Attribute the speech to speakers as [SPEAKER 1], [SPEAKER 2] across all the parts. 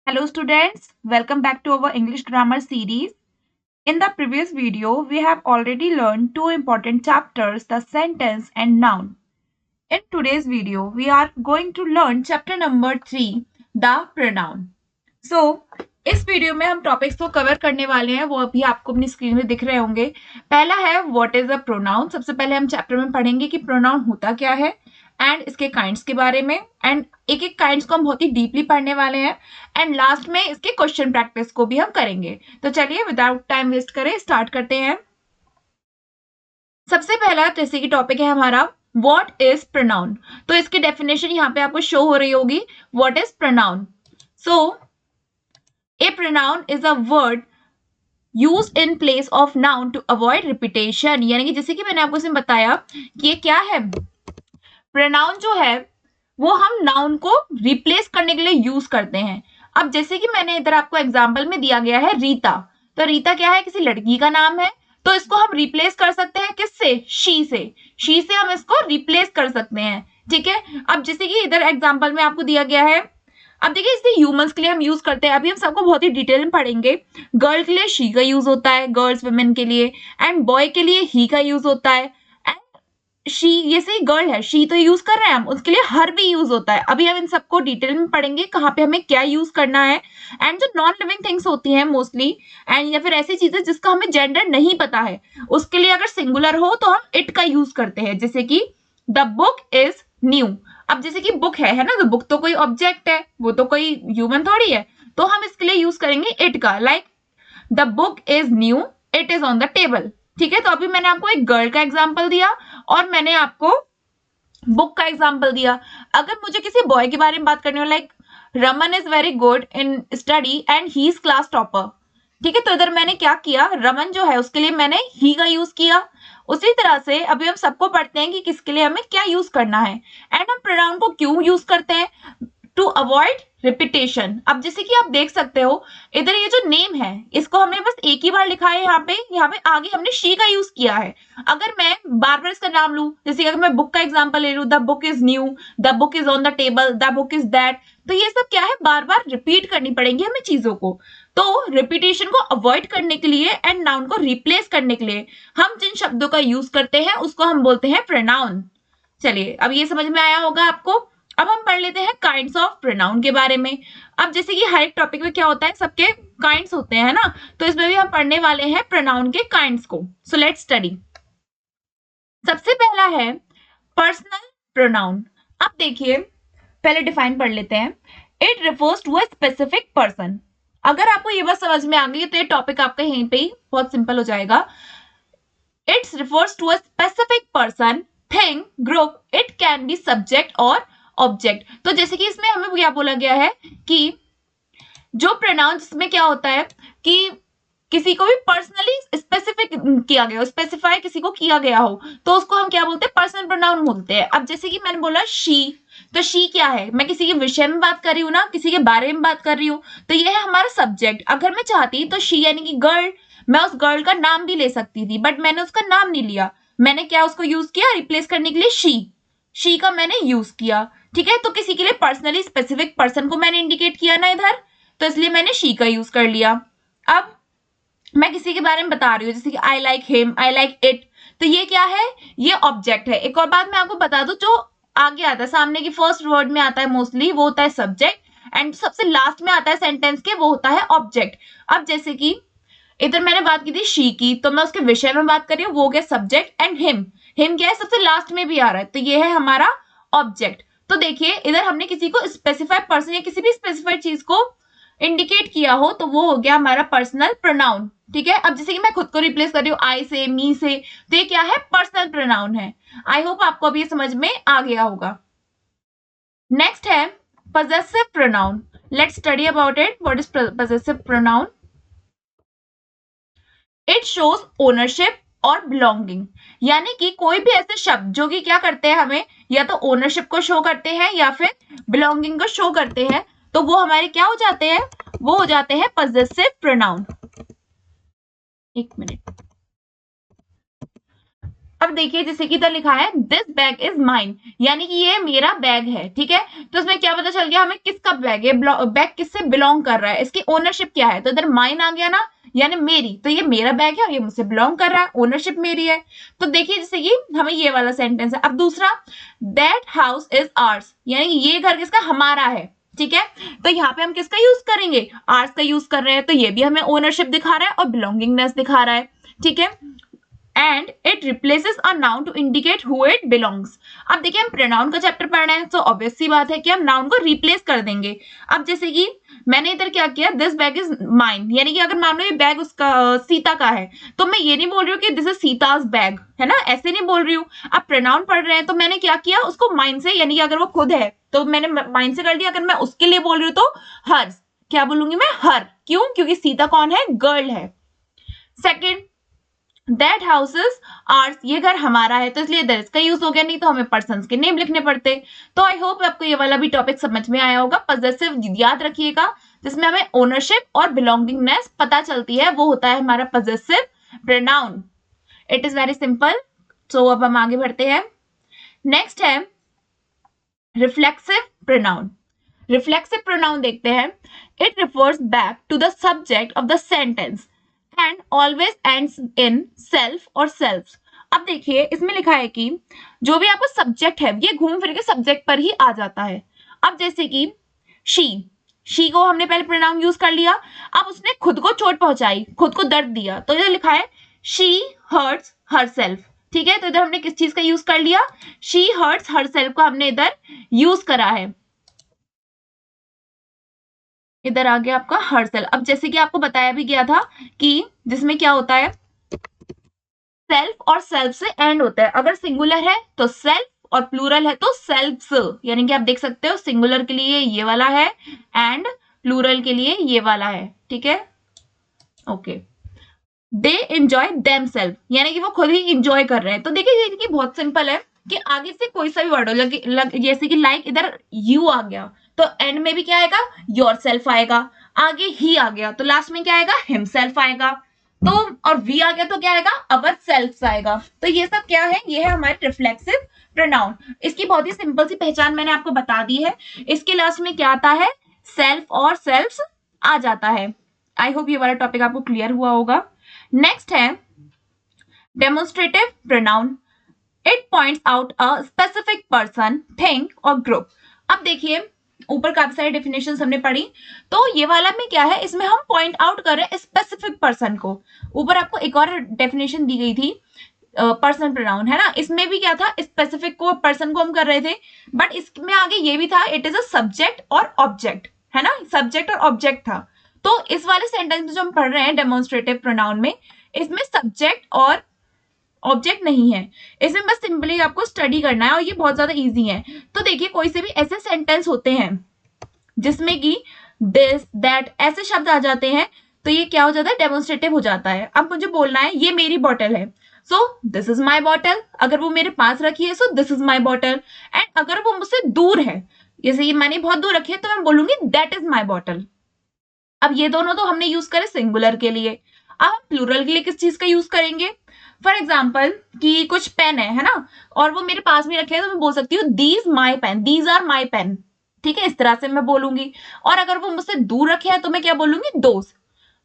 [SPEAKER 1] Hello students, welcome back to our English grammar series. In the previous video, we have already learned two important chapters, the sentence and noun. In today's video, we are going to learn chapter number 3, the pronoun. So, इस video में हम topics को cover करने वाले हैं, वो अभी आपको अपनी स्क्रीन में दिख रहे होंगे। पहला है व्हाट इज अ प्रोनाउन। सबसे पहले हम चैप्टर में पढ़ेंगे कि प्रोनाउन होता क्या है एंड इसके काइंड्स के बारे में, एंड एक एक काइंड्स को हम बहुत ही डीपली पढ़ने वाले हैं, एंड लास्ट में इसके क्वेश्चन प्रैक्टिस को भी हम करेंगे। तो चलिए विदाउट टाइम वेस्ट करें स्टार्ट करते हैं। सबसे पहला जैसे कि टॉपिक है हमारा व्हाट इज प्रोनाउन। तो इसकी डेफिनेशन यहाँ पे आपको शो हो रही होगी। What is pronoun? So a pronoun is a word use in place of noun to avoid repetition. यानी कि जैसे कि मैंने आपको इसमें बताया कि ये क्या है, प्रोनाउन जो है वो हम नाउन को रिप्लेस करने के लिए यूज करते हैं। अब जैसे कि मैंने इधर आपको एग्जांपल में दिया गया है रीता, तो रीता क्या है, किसी लड़की का नाम है, तो इसको हम रिप्लेस कर सकते हैं किससे, शी से। शी से हम इसको रिप्लेस कर सकते हैं, ठीक है। अब जैसे कि इधर एग्जांपल में आपको दिया गया है, अब देखिए इसे ह्यूमंस के लिए हम यूज करते हैं, अभी हम सबको बहुत ही डिटेल में पढ़ेंगे। गर्ल के लिए शी का यूज होता है, गर्ल्स वुमेन के लिए, एंड बॉय के लिए ही का यूज होता है। शी, ये सही गर्ल है, शी तो यूज कर रहे हैं हम, उसके लिए हर भी यूज होता है। अभी हम इन सबको डिटेल में पढ़ेंगे कहाँ पे हमें क्या यूज करना है। एंड जो नॉन लिविंग थिंग्स होती हैं मोस्टली, एंड या फिर ऐसी चीजें जिसका हमें जेंडर नहीं पता है, उसके लिए अगर सिंगुलर हो तो हम इट का यूज करते हैं। जैसे कि द बुक इज न्यू। अब जैसे कि बुक है ना, तो बुक तो कोई ऑब्जेक्ट है, वो तो कोई ह्यूमन थोड़ी है, तो हम इसके लिए यूज करेंगे इट का। Like the book is new, it is on the table. ठीक है, तो अभी मैंने आपको एक गर्ल का एग्जाम्पल दिया और मैंने आपको बुक का एग्जाम्पल दिया। अगर मुझे किसी बॉय के बारे में बात करनी हो, like Raman is very good in study and he is class topper, ठीक है, तो इधर मैंने क्या किया, रमन जो है उसके लिए मैंने ही का यूज किया। उसी तरह से अभी हम सबको पढ़ते हैं कि किसके लिए हमें क्या यूज करना है, एंड हम प्रोनाउन को क्यों यूज करते हैं, टू अवॉइड रिपीटेशन। अब जैसे कि आप देख सकते हो इधर ये जो नेम है इसको हमने बस एक ही बार लिखा है, यहाँ पे आगे हमने शी का यूज किया है। अगर मैं बार बार इसका नाम लूं, जैसे अगर मैं बुक का एग्जांपल ले लूं, the book is new, the book is on the table, the book is that, तो ये सब क्या है, बार बार रिपीट करनी पड़ेंगी हमें चीजों को। तो रिपीटेशन को अवॉइड करने के लिए एंड नाउन को रिप्लेस करने के लिए हम जिन शब्दों का यूज करते हैं उसको हम बोलते हैं प्रोनाउन। चलिए अब ये समझ में आया होगा आपको। अब हम पढ़ लेते हैं काइंड्स ऑफ प्रोनाउन के बारे में। अब जैसे कि हर एक टॉपिक में क्या होता है, सबके काइंड्स होते हैं ना, तो इसमें भी हम पढ़ने वाले हैं प्रोनाउन के काइंड्स को। So let's study. सबसे पहला है पर्सनल प्रोनाउन। अब देखिए पहले डिफाइन पढ़ लेते हैं। It refers to a specific person. अगर आपको ये बात समझ में आ गई तो ये टॉपिक आपका यहीं पे ही बहुत सिंपल हो जाएगा। It's refers to a specific person, thing, group, it can be subject और ऑब्जेक्ट। तो जैसे कि इसमें हमें क्या बोला गया है कि जो प्रोनाउन में क्या होता है कि किसी को भी पर्सनली स्पेसिफिक किया गया हो, स्पेसिफाई किसी को किया गया हो, तो उसको हम क्या बोलते हैं, पर्सनल प्रोनाउन बोलते हैं। अब जैसे कि मैंने बोला शी, तो शी क्या है, मैं किसी के विषय में बात कर रही हूँ ना, किसी के बारे में बात कर रही हूँ, तो ये है हमारा सब्जेक्ट। अगर मैं चाहती तो शी यानी कि गर्ल, मैं उस गर्ल का नाम भी ले सकती थी, बट मैंने उसका नाम नहीं लिया, मैंने क्या उसको यूज किया, रिप्लेस करने के लिए शी का मैंने यूज किया। ठीक है, तो किसी के लिए पर्सनली स्पेसिफिक पर्सन को मैंने इंडिकेट किया ना इधर, तो इसलिए मैंने शी का यूज कर लिया। अब मैं किसी के बारे में बता रही हूँ, जैसे कि I like him, I like it, तो ये क्या है, ये ऑब्जेक्ट है। एक और बात मैं आपको बता दूं, जो आगे आता है सामने की फर्स्ट वर्ड में आता है मोस्टली वो होता है सब्जेक्ट, एंड सबसे लास्ट में आता है सेंटेंस के वो होता है ऑब्जेक्ट। अब जैसे कि इधर मैंने बात की थी शी की, तो मैं उसके विषय में बात कर रही हूँ, वो गया सब्जेक्ट, एंड हिम क्या है, सबसे लास्ट में भी आ रहा है, तो ये है हमारा ऑब्जेक्ट। तो देखिए इधर हमने किसी को स्पेसिफाइड पर्सन या किसी भी स्पेसिफाइड चीज को इंडिकेट किया हो तो वो हो गया हमारा पर्सनल प्रोनाउन। ठीक है, अब जैसे कि मैं खुद को रिप्लेस कर रही हूँ आई से, मी से, तो ये क्या है, पर्सनल प्रोनाउन है। आई होप आपको अभी ये समझ में आ गया होगा। नेक्स्ट है possessive pronoun. Let's study about it. What is possessive pronoun? It shows ownership और belonging, यानी कि कोई भी ऐसे शब्द जो कि क्या करते हैं, हमें या तो ओनरशिप को शो करते हैं या फिर बिलोंगिंग को शो करते हैं, तो वो हमारे क्या हो जाते हैं, वो हो जाते हैं possessive pronoun। एक मिनट। अब देखिए जैसे कि इधर लिखा है दिस बैग इज माइन, यानी कि ये मेरा बैग है, ठीक है। तो इसमें क्या पता चल गया हमें किसका बैग है, बैग किससे बिलोंग कर रहा है, इसकी ओनरशिप क्या है, तो इधर माइन आ गया ना, यानी मेरी, तो ये मेरा बैग है और ये मुझसे बिलोंग कर रहा है, ओनरशिप मेरी है। तो देखिए जैसे कि हमें ये वाला सेंटेंस है। अब दूसरा, दैट हाउस इज आर्स, यानी ये घर किसका, हमारा है, ठीक है। तो यहाँ पे हम किसका यूज करेंगे, आर्स का यूज कर रहे हैं, तो ये भी हमें ओनरशिप दिखा रहा है और बिलोंगिंगनेस दिखा रहा है, ठीक है। And it replaces a noun to indicate who it belongs. अब देखिए हम प्रोनाउन का चैप्टर पढ़ रहे हैं, तो ऑब्वियस सी बात है कि हम नाउन को रिप्लेस कर देंगे। अब जैसे कि मैंने इधर क्या किया, दिस बैग इज माइन, यानी कि अगर मान लो ये बैग उसका सीता का है, तो मैं ये नहीं बोल रही हूँ कि दिस इज सीताज बैग, है ना, ऐसे नहीं बोल रही हूँ। अब प्रोनाउन पढ़ रहे हैं तो मैंने क्या किया, उसको माइन से, यानी कि अगर वो खुद है तो मैंने माइन से कर दिया, अगर मैं उसके लिए बोल रही हूँ तो हर्स, क्या बोलूंगी मैं, हर, क्यों, क्योंकि सीता कौन है, गर्ल है। सेकेंड, दैट हाउसेस आर्स, ये घर हमारा है, तो इसलिए दैट्स का यूज हो गया, नहीं तो हमें पर्सन्स के नेम लिखने पड़ते। तो आई होप आपको ये वाला भी टॉपिक समझ में आया होगा। पॉजेसिव याद रखिएगा, जिसमें हमें ओनरशिप और बिलोंगिंगनेस पता चलती है, वो होता है हमारा possessive pronoun. It is very simple. So अब हम आगे बढ़ते हैं। नेक्स्ट है रिफ्लेक्सिव प्रोनाउन। रिफ्लेक्सिव प्रोनाउन देखते हैं। It refers back to the subject of the sentence and always ends in self और सेल्फ्स। अब देखिए इसमें लिखा है कि जो भी आपका सब्जेक्ट है ये घूम फिर के सब्जेक्ट पर ही आ जाता है। अब जैसे कि शी को हमने पहले प्रोनाउन यूज कर लिया, अब उसने खुद को चोट पहुंचाई, खुद को दर्द दिया, तो इधर लिखा है शी हर्ट्स हरसेल्फ, ठीक है। तो इधर हमने किस चीज का यूज कर लिया, शी हर्ट्स हरसेल्फ का हमने इधर यूज करा है। इधर आ गया आपका हरसेल्फ। अब जैसे कि आपको बताया भी गया था कि जिसमें क्या होता है, सेल्फ और सेल्फ से एंड होता है। अगर सिंगुलर है तो सेल्फ और प्लूरल है तो सेल्फ्स, यानी कि आप देख सकते हो सिंगुलर के लिए ये वाला है एंड प्लूरल के लिए ये वाला है, ठीक है। ओके, दे एंजॉय देमसेल्फ, यानी कि वो खुद ही इंजॉय कर रहे हैं। तो देखिए ये बहुत सिंपल है कि आगे से कोई सा भी वर्ड हो, जैसे कि लाइक इधर यू आ गया तो एंड में भी क्या आएगा, योर सेल्फ आएगा। आगे ही आ गया तो लास्ट में क्या आएगा, हिमसेल्फ आएगा। तो और वी आ गया तो क्या आएगा, अवर सेल्फ आएगा। तो ये सब क्या है, ये है हमारे रिफ्लेक्सिव प्रोनाउन। इसकी बहुत ही सिंपल सी पहचान मैंने आपको बता दी है। इसके लास्ट में क्या आता है, सेल्फ और सेल्फ्स आ जाता है। आई होप ये वाला टॉपिक आपको क्लियर हुआ होगा। नेक्स्ट है demonstrative pronoun. It points out a specific person, thing और ग्रुप। अब देखिए ऊपर काफी सारी डेफिनेशंस हमने पढ़ी, तो ये वाला में क्या है, इसमें हम पॉइंट आउट कर रहे हैं स्पेसिफिक पर्सन को। ऊपर आपको एक और डेफिनेशन दी गई थी पर्सन प्रोनाउन, है ना, इसमें भी क्या था, स्पेसिफिक को पर्सन को हम कर रहे थे, बट इसमें आगे ये भी था, इट इज अ सब्जेक्ट और ऑब्जेक्ट, है ना, सब्जेक्ट और ऑब्जेक्ट था। तो इस वाले सेंटेंस में जो हम पढ़ रहे हैं डेमोन्स्ट्रेटिव प्रोनाउन में, इसमें सब्जेक्ट और ऑब्जेक्ट नहीं है, इसमें बस सिंपली आपको स्टडी करना है और ये बहुत ज्यादा इजी है। तो देखिए कोई से भी ऐसे सेंटेंस होते हैं जिसमें कि दिस दैट ऐसे शब्द आ जाते हैं, तो ये क्या हो जाता है, डेमोन्स्ट्रेटिव हो जाता है। अब मुझे बोलना है ये मेरी बॉटल है, so this is my bottle. अगर वो मेरे पास रखी है, so this is my bottle. And अगर वो मुझसे दूर है, जैसे ये मैंने बहुत दूर रखी है, तो मैं बोलूंगी दैट इज माई बॉटल। अब ये दोनों तो हमने यूज करे सिंगुलर के लिए। अब हम प्लूरल के लिए किस चीज का यूज करेंगे, फॉर एग्जाम्पल कि कुछ पेन है ना, और वो मेरे पास में रखे हैं, तो मैं बोल सकती हूँ these my pen, these are my pen, ठीक है, इस तरह से मैं बोलूंगी। और अगर वो मुझसे दूर रखे हैं तो मैं क्या बोलूंगी,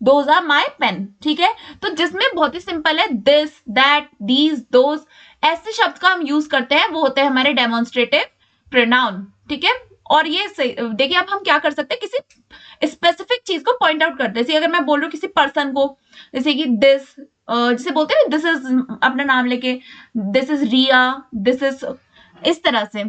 [SPEAKER 1] दोज आर माई पेन, ठीक है। तो जिसमें बहुत ही सिंपल है, दिस दैट दीज दोज, ऐसे शब्द का हम यूज करते हैं, वो होते हैं हमारे डेमोन्स्ट्रेटिव प्रोनाउन, ठीक है। और ये देखिए अब हम क्या कर सकते हैं, किसी स्पेसिफिक चीज को पॉइंट आउट करते हैं। जैसे अगर मैं बोल रही हूँ किसी पर्सन को, जैसे कि दिस, जिसे बोलते हैं दिस इज, अपना नाम लेके, this is Riya, this is, इस तरह से।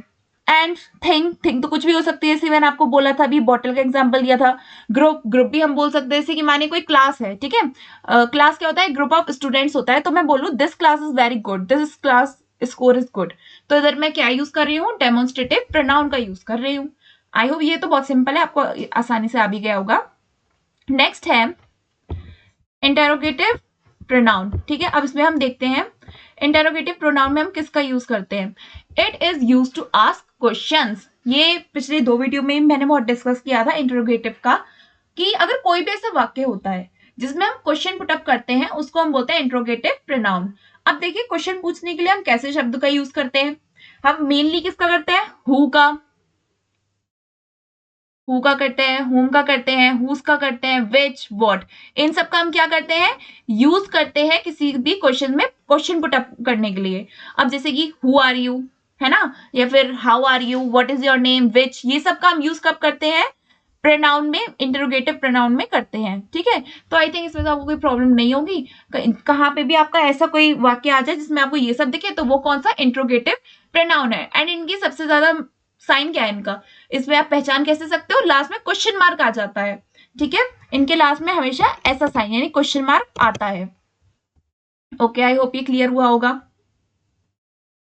[SPEAKER 1] एंड थिंग तो कुछ भी हो सकती है, जैसे मैंने आपको बोला था अभी, बॉटल का एग्जांपल दिया था। ग्रुप भी हम बोल सकते हैं, जैसे कि माने कोई क्लास है, ठीक है, क्लास क्या होता है, ग्रुप ऑफ स्टूडेंट्स होता है, तो मैं बोलूँ this class is very good, this class score is good. तो इधर मैं क्या यूज कर रही हूँ, डेमोन्स्ट्रेटिव प्रोनाउन का यूज कर रही हूँ। आई होप ये तो बहुत सिंपल है, आपको आसानी से आ भी गया होगा। नेक्स्ट है इंटेरोगेटिव प्रोनाउन, ठीक है। अब इसमें हम देखते हैं इंटेरोगेटिव प्रोनाउन में हम किसका यूज करते हैं। It is use to ask questions. ये पिछले 2 वीडियो में मैंने बहुत डिस्कस किया था इंटेरोगेटिव का, कि अगर कोई भी ऐसा वाक्य होता है जिसमें हम क्वेश्चन पुटअप करते हैं उसको हम बोलते हैं इंट्रोगेटिव प्रोनाउन। अब देखिए क्वेश्चन पूछने के लिए हम कैसे शब्द का यूज करते हैं। हम मेनली किसका करते हैं, हु का करते हैं, हुम का करते हैं, हुज का करते हैं, विच, व्हाट, इन सब का हम क्या करते हैं, यूज करते हैं किसी भी क्वेश्चन में क्वेश्चन पुट अप करने के लिए। अब जैसे कि हु आर यू है ना, या फिर how are you, what is your name, which, ये सब का हम यूज कब करते हैं, प्रोनाउन में, इंटरोगेटिव प्रोनाउन में करते हैं। ठीक है, तो आई थिंक इसमें तो आपको कोई प्रॉब्लम नहीं होगी। कहाँ पे भी आपका ऐसा कोई वाक्य आ जाए जिसमें आपको ये सब दिखे तो वो कौन सा इंटरोगेटिव प्रोनाउन है। एंड इनकी सबसे ज्यादा साइन क्या है इनका, इसमें आप पहचान कैसे सकते हो, लास्ट में क्वेश्चन मार्क आ जाता है। ठीक है, इनके लास्ट में हमेशा ऐसा साइन यानी क्वेश्चन मार्क आता है। ओके, आई होप ये क्लियर हुआ होगा।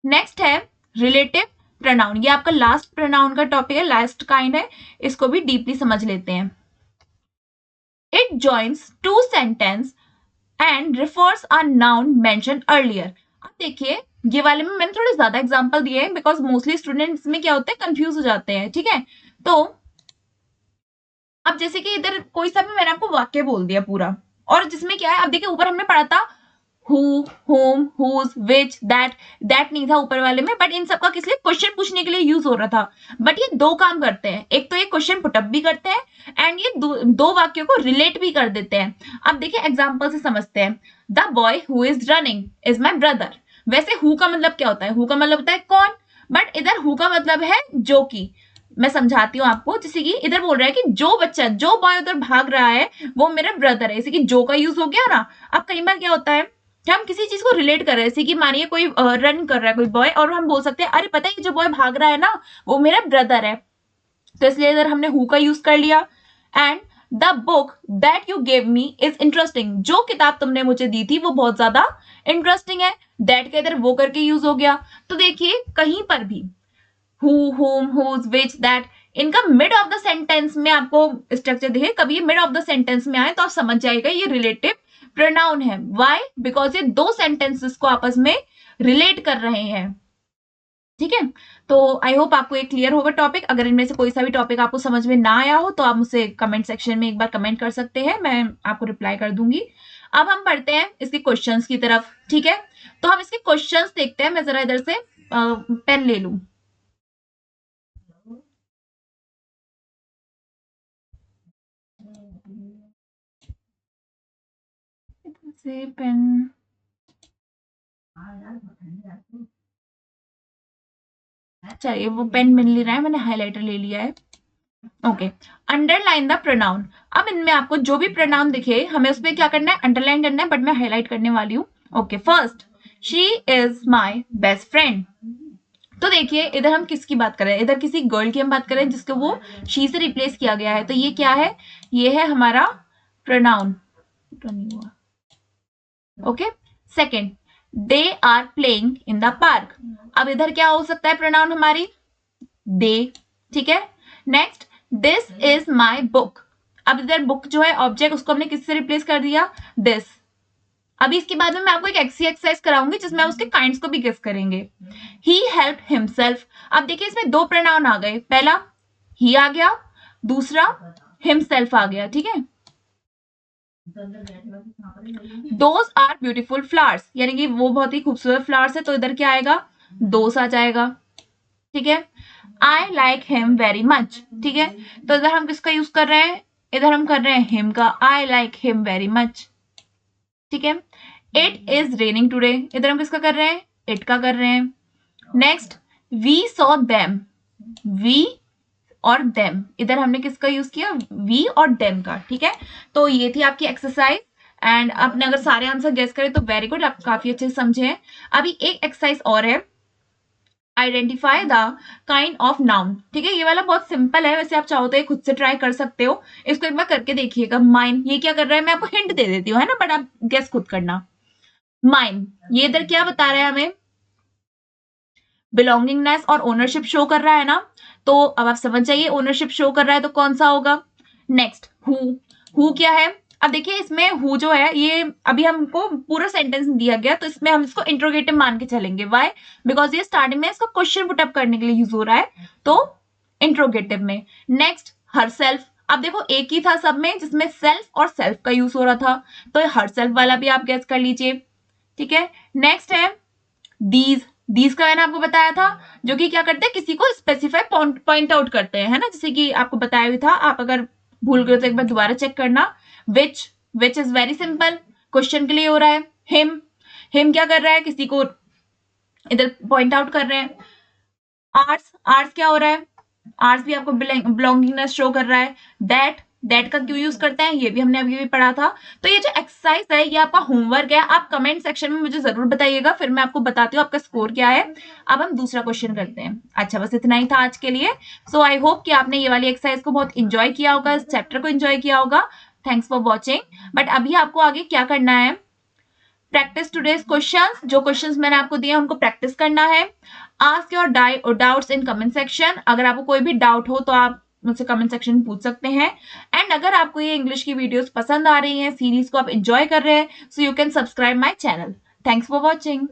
[SPEAKER 1] नेक्स्ट है रिलेटिव प्रोनाउन। ये आपका लास्ट प्रोनाउन का टॉपिक है, लास्ट काइंड है, इसको भी डीपली समझ लेते हैं। It joins two sentence and refers a noun mention earlier. अब देखिए ये वाले में मैंने थोड़े ज्यादा एग्जांपल दिए हैं बिकॉज मोस्टली स्टूडेंट्स में क्या होते हैं, कंफ्यूज हो जाते हैं। ठीक है, तो अब जैसे कि इधर कोई सा भी मैंने आपको वाक्य बोल दिया पूरा, और जिसमें क्या है, अब देखिए ऊपर हमने पढ़ा था who, whom, whose, which, that नहीं था ऊपर वाले में, बट इन सबका किस लिए, क्वेश्चन पूछने के लिए यूज हो रहा था। बट ये दो काम करते हैं, एक तो ये क्वेश्चन पुटअप भी करते हैं एंड ये दो वाक्यों को रिलेट भी कर देते हैं। अब देखिए एग्जाम्पल से समझते हैं। The boy who is running is my brother. वैसे हु का मतलब क्या होता है, हु का मतलब होता है कौन, बट इधर हु का मतलब है जो की। मैं समझाती हूँ आपको, जैसे कि इधर बोल रहा है कि जो बच्चा, जो बॉय उधर भाग रहा है वो मेरा ब्रदर है, जैसे कि जो का यूज हो गया ना। अब कई बार क्या होता है कि हम किसी चीज को रिलेट कर रहे हैं, जैसे कि मानिए कोई रन कर रहा है कोई बॉय, और हम बोल सकते हैं अरे पता है जो बॉय भाग रहा है ना वो मेरा ब्रदर है, तो इसलिए इधर हमने हु का यूज कर लिया। And the book that you gave me is interesting. जो किताब तुमने मुझे दी थी वो बहुत ज्यादा इंटरेस्टिंग है, दैट के इधर वो करके यूज हो गया। तो देखिए कहीं पर भी who, whom, whose, which, that, इनका मिड ऑफ द सेंटेंस में आपको स्ट्रक्चर दिखे, कभी ये मिड ऑफ द सेंटेंस में आए तो आप समझ जाएगा ये रिलेटिव प्रोनाउन है। व्हाई, बिकॉज ये दो सेंटेंसेस को आपस में रिलेट कर रहे हैं। ठीक है, तो आई होप आपको ये क्लियर होगा टॉपिक। अगर इनमें से कोई सा भी टॉपिक आपको समझ में ना आया हो तो आप मुझसे कमेंट सेक्शन में एक बार कमेंट कर सकते हैं, मैं आपको रिप्लाई कर दूंगी। अब हम पढ़ते हैं इसके क्वेश्चंस की तरफ। ठीक है, तो हम इसके क्वेश्चंस देखते हैं। मैं जरा इधर से पेन ले लूं। से पेन, चलिए वो पेन मिल नहीं रहा है, मैंने हाइलाइटर ले लिया है। Okay, underline the pronoun. अब इनमें आपको जो भी प्रोनाउन दिखे हमें उसमें क्या करना है, अंडरलाइन करना है, बट मैं हाईलाइट करने वाली हूँ। Okay, first, she is my best friend. तो देखिए इधर हम किसकी बात कर रहे हैं, इधर किसी गर्ल की हम बात कर रहे हैं जिसको वो शी से रिप्लेस किया गया है, तो ये क्या है, ये है हमारा pronoun. Okay, second, they are playing in the park. अब इधर क्या हो सकता है प्रोनाउन हमारी, दे। ठीक है, next, this is my book. अब इधर बुक जो है ऑब्जेक्ट, उसको हमने किससे रिप्लेस कर दिया, दिस। अभी इसके बाद में मैं आपको एक एक्सरसाइज कराऊंगी जिसमें आप उसके काइंड्स को भी गेस करेंगे। ही हेल्प हिमसेल्फ। अब देखिए इसमें दो प्रोनाउन आ गए, पहला ही आ गया, दूसरा हिमसेल्फ आ गया। ठीक है, दोज आर ब्यूटीफुल फ्लावर्स, यानी कि वो बहुत ही खूबसूरत फ्लावर्स है, तो इधर क्या आएगा, दोस आ जाएगा। ठीक है, I like him very much. ठीक है, तो इधर हम किसका यूज कर रहे हैं, इधर हम कर रहे हैं हिम का, I like him very much. ठीक है, इट इज रेनिंग टूडे, इधर हम किसका कर रहे हैं, इट का कर रहे हैं। Next, we saw them, we और देम, इधर हमने किसका यूज किया, वी और देम का। ठीक है, तो ये थी आपकी एक्सरसाइज, एंड आपने अगर सारे आंसर गेस करे तो वेरी गुड, आप काफी अच्छे से समझे हैं। अभी एक एक्सरसाइज और है, identify the kind of noun. ठीक है, ये वाला बहुत सिंपल है, वैसे आप चाहो तो ये खुद से ट्राई कर सकते हो, इसको एक बार करके देखिएगा। माइन, ये क्या कर रहा है, मैं आपको हिंट दे देती हूँ है ना, बट आप गेस खुद करना। माइन, ये इधर क्या बता रहा है हमें, बिलोंगिंगनेस और ओनरशिप शो कर रहा है ना, तो अब आप समझ जाइए ओनरशिप शो कर रहा है तो कौन सा होगा। नेक्स्ट, हु क्या है, अब देखिए इसमें हु जो है ये अभी हमको पूरा सेंटेंस दिया गया, तो इसमें हम इसको इंट्रोगेटिव मान के चलेंगे। व्हाई, बिकॉज ये स्टार्टिंग में इसका क्वेश्चन पुटअप करने के लिए यूज हो रहा है, तो इंट्रोगेटिव में। नेक्स्ट, हरसेल्फ, अब देखो एक ही था सब में जिसमें सेल्फ और सेल्फ का यूज हो रहा था, तो हर सेल्फ वाला भी आप गेस कर लीजिए। ठीक है, नेक्स्ट है दीज का मैंने आपको बताया था, जो कि क्या करते हैं, किसी को स्पेसिफाई पॉइंट आउट करते हैं, है ना, जैसे कि आपको बताया भी था, आप अगर भूल गए तो एक बार दोबारा चेक करना। Which is very simple, question के लिए हो रहा है। हिम क्या कर रहा है, किसी को इधर पॉइंट आउट कर रहे हैं। आर्स क्या हो रहा है, आर्स भी आपको बिलोंगिंगनेस शो कर रहा है। दैट का क्यों यूज करते हैं, ये भी हमने अभी भी पढ़ा था। तो ये जो एक्सरसाइज है ये आपका होमवर्क है, आप कमेंट सेक्शन में मुझे जरूर बताइएगा, फिर मैं आपको बताती हूँ आपका स्कोर क्या है। अब हम दूसरा क्वेश्चन करते हैं। अच्छा, बस इतना ही था आज के लिए। सो आई होप कि आपने ये वाली एक्सरसाइज को बहुत इंजॉय किया होगा, इस चैप्टर को इंजॉय किया होगा। Thanks for watching. बट अभी आपको आगे क्या करना है, प्रैक्टिस टुडेज क्वेश्चंस, जो क्वेश्चंस मैंने आपको दिए उनको प्रैक्टिस करना है। Ask your doubts in comment section, अगर आपको कोई भी डाउट हो तो आप मुझसे कमेंट सेक्शन में पूछ सकते हैं। एंड अगर आपको ये इंग्लिश की वीडियोस पसंद आ रही हैं, सीरीज को आप एंजॉय कर रहे हैं, so you can subscribe my channel. Thanks for watching.